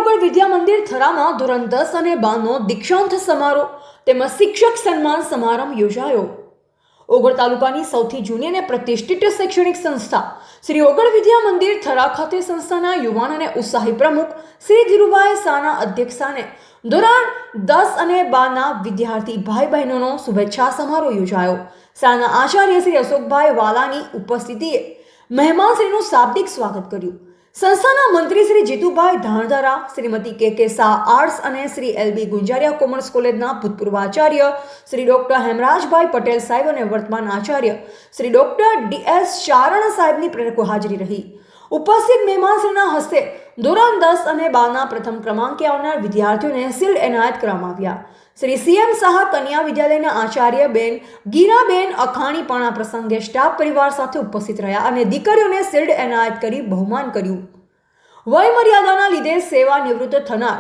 ઓગળ વિદ્યા મંદિર થરામાં ધોરણ 10 અને 12નો દીક્ષાંત સમારોહ તેમજ શિક્ષક સન્માન સમારંભ યોજાયો। ઓગળ તાલુકાની સૌથી જૂની અને પ્રતિષ્ઠિત શૈક્ષણિક સંસ્થા શ્રી ઓગળ વિદ્યા મંદિર થરા ખાતે સંસ્થાના યુવાન અને ઉત્સાહી પ્રમુખ શ્રી ધીરુભાઈ શાહના અધ્યક્ષસ્થાને ધોરણ 10 અને 12ના વિદ્યાર્થી ભાઈ બહેનોનો શુભેચ્છા સમારોહ યોજાયો। શાળાના આચાર્ય શ્રી અશોકભાઈ વાલાની ઉપસ્થિતિએ મહેમાનશ્રીનું શાબ્દિક સ્વાગત કર્યું। સંસ્થાના મંત્રી શ્રી જીતુભાઈ ધાણધારા, શ્રીમતી કે શાહ આર્ટ્સ અને શ્રી એલબી ગુંજારિયા કોમર્સ કોલેજના ભૂતપૂર્વ આચાર્ય શ્રી ડોક્ટર હેમરાજભાઈ પટેલ સાહેબ અને વર્તમાન આચાર્ય શ્રી ડોક્ટર ડીએસ ચારણ સાહેબની પ્રેરક હાજરી રહી। ઉપસ્થિત મહેમાનશ્રીના હસ્તે ધોરણ 10 અને 12ના પ્રથમ ક્રમાંકે આવનાર વિદ્યાર્થીઓને શિલ્ડ એનાયત કરવામાં આવ્યા। શ્રી સીએમ શાહ કન્યા વિદ્યાલયના આચાર્ય બેન ગીરાબેન અખાણી પણ આ પ્રસંગે સ્ટાફ પરિવાર સાથે ઉપસ્થિત રહ્યા અને દીકરીઓને શિલ્ડ એનાયત કરી બહુમાન કર્યું। વયમર્યાદાના લીધે સેવા નિવૃત્ત થનાર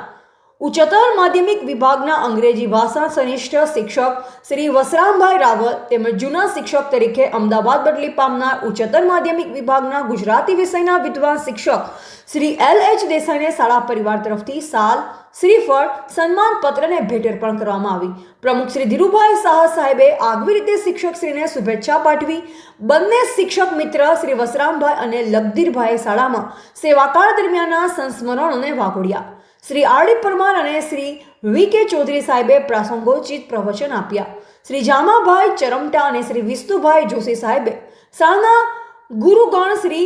ઉચ્ચતર માધ્યમિક વિભાગના અંગ્રેજી ભાષા સનિષ્ઠ શિક્ષક શ્રી વસરામભાઈ રાવલ તેમજ જૂના શિક્ષક તરીકે અમદાવાદ બદલી પામનાર ઉચ્ચતર માધ્યમિક વિભાગના ગુજરાતી વિષયના વિદ્વાન શિક્ષક શ્રી LH દેસાઈને શાળા પરિવાર તરફથી સાલ, શ્રીફળ, સન્માન પત્રને ભેટ અર્પણ કરવામાં આવી। પ્રમુખ શ્રી ધીરુભાઈ શાહ સાહેબે આગવી રીતે શિક્ષક શ્રીને શુભેચ્છા પાઠવી બંને શિક્ષક મિત્ર શ્રી વસરામભાઈ અને લગધીરભાઈએ શાળામાં સેવાકાળ દરમિયાનના સંસ્મરણોને વાગોડ્યા। શ્રી આરડી પરમાર અને શ્રી VK ચૌધરી સાહેબે પ્રાસંગોચિત પ્રવચન આપ્યા। શ્રી જામાભાઈ ચરમટા અને શ્રી વિષ્ણુભાઈ જોશી સાહેબે શાળાના ગુરુગણ શ્રી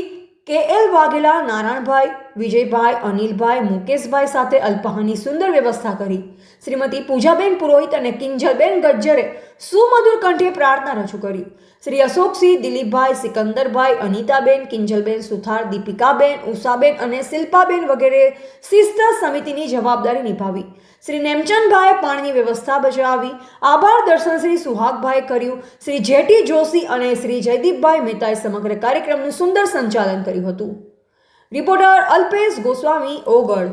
KL વાઘેલા, નારાયણભાઈ, વિજયભાઈ, અનિલભાઈ, મુકેશભાઈ સાથે અલ્પાહારની સુંદર વ્યવસ્થા કરી। શ્રીમતી પૂજાબેન પુરોહિત અને કિંજલબેન ગજ્જરે સુમધુર કંઠે પ્રાર્થના રજૂ કરી। શ્રી અશોકસિંહ, દિલીપભાઈ, સિકંદરભાઈ, અનિતાબેન, કિંજલબેન સુથાર, દીપિકાબેન, ઉષાબેન અને શિલ્પાબેન વગેરે શિસ્ત સમિતિની જવાબદારી નિભાવી। શ્રી નેમચંદભાઈએ પાણીની વ્યવસ્થા બજાવી। આભાર દર્શન શ્રી સુહાગભાઈ કર્યું। શ્રી જેટી જોશી અને શ્રી જયદીપભાઈ મહેતાએ સમગ્ર કાર્યક્રમનું સુંદર સંચાલન કર્યું હતું। રિપોર્ટર અલ્પેશ ગોસ્વામી, ઓગળ।